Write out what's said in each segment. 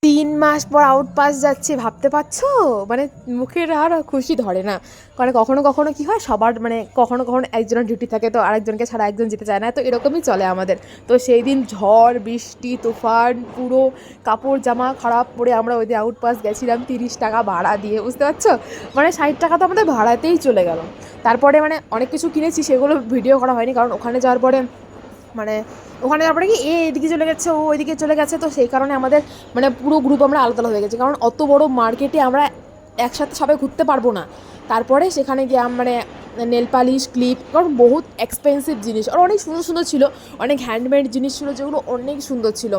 3 মাস পর আউটপাস যাচ্ছি, ভাবতে পারছো? মানে মুখের আর খুশি ধরে না। কারণ কখনো কখনো কি হয়, সবার মানে কখনো কখনো একজনের ডিউটি থাকে, তো আরেকজনকে ছাড়া একজন যেতে চায় না, তো এরকমই চলে আমাদের। তো সেই দিন ঝড় বৃষ্টি তুফান, পুরো কাপড় জামা খারাপ পরে আমরা ওই দিন আউটপাস গেছিলাম 30 টাকা ভাড়া দিয়ে, বুঝতে পারছো? মানে 60 টাকা তো আমাদের ভাড়াতেই চলে গেল। তারপরে মানে অনেক কিছু কিনেছি, সেগুলো ভিডিও করা হয়নি, কারণ ওখানে যাওয়ার পরে মানে ওখানে তারপরে কি এদিকে চলে গেছে, ও ওইদিকে চলে গেছে, তো সেই কারণে আমাদের মানে পুরো গ্রুপ আমরা আলাদা আলাদা হয়ে গেছি, কারণ অত বড় মার্কেটে আমরা একসাথে সবাই ঘুরতে পারবো না। তারপরে সেখানে গিয়ে মানে নেল পালিশ ক্লিপ, কারণ বহুত এক্সপেন্সিভ জিনিস আর অনেক সুন্দর সুন্দর ছিল, অনেক হ্যান্ডমেড জিনিস ছিল যেগুলো অনেক সুন্দর ছিল।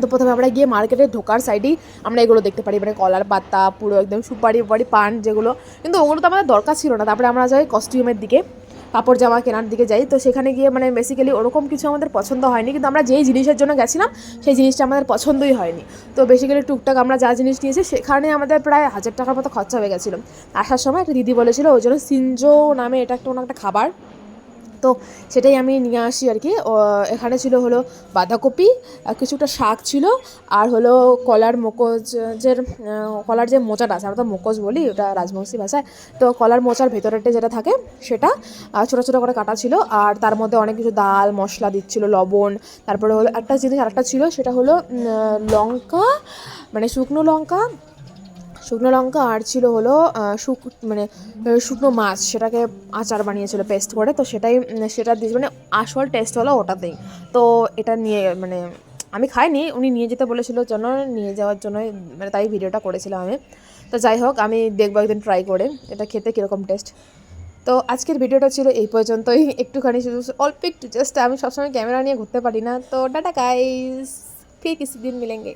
তো প্রথমে আমরা গিয়ে মার্কেটে ঢোকার সাইডেই আমরা এগুলো দেখতে পারি, মানে কলার পাতা, পুরো একদম সুপারি উপারি পান যেগুলো, কিন্তু ওগুলো তো আমাদের দরকার ছিল না। তারপরে আমরা যাই কস্টিউমের দিকে, কাপড় জামা কেনার দিকে যাই। তো সেখানে গিয়ে মানে বেসিক্যালি ওরকম কিছু আমাদের পছন্দ হয়নি, কিন্তু আমরা যেই জিনিসের জন্য গেছিলাম সেই জিনিসটা আমাদের পছন্দই হয়নি। তো বেসিক্যালি টুকটাক আমরা যা জিনিস নিয়েছি সেখানে আমাদের প্রায় 1000 টাকার মতো খরচা হয়ে গেছিলো। আসার সময় একটা দিদি বলেছিল ওই জন্য সিনজো নামে এটা একটা একটা খাবার, তো সেটাই আমি নিয়ে আসি আর কি। এখানে ছিল হলো বাঁধাকপি, কিছুটা শাক ছিল, আর হলো কলার মোকজের কলার যে মোচাটা আছে, আমরা তো মোকজ বলি ওটা রাজবংশী ভাষায়, তো কলার মোচার ভেতরেরটা যেটা থাকে সেটা ছোটো ছোটো করে কাটা ছিল, আর তার মধ্যে অনেক কিছু ডাল মশলা দিচ্ছিলো, লবণ। তারপরে হলো একটা জিনিস আরেকটা ছিল, সেটা হলো লঙ্কা, মানে শুকনো লঙ্কা, আর ছিল হলো মানে শুকনো মাছ, সেটাকে আচার বানিয়েছিল পেস্ট করে, তো সেটা দিয়ে মানে আসল টেস্ট হলো ওটাতেই। তো এটা নিয়ে মানে আমি খাইনি, উনি নিয়ে যেতে বলেছিল জন্য নিয়ে যাওয়ার জন্যই মানে তাই ভিডিওটা করেছিলাম আমি। তো যাই হোক, আমি দেখবো একদিন ট্রাই করে এটা খেতে কীরকম টেস্ট। তো আজকের ভিডিওটা ছিল এই পর্যন্তই, একটুখানি শুধু অল্প একটু জাস্ট, আমি সবসময় ক্যামেরা নিয়ে ঘুরতে পারি না। তো টাটা গাইস, ফির কিসি দিন মিলেंगे।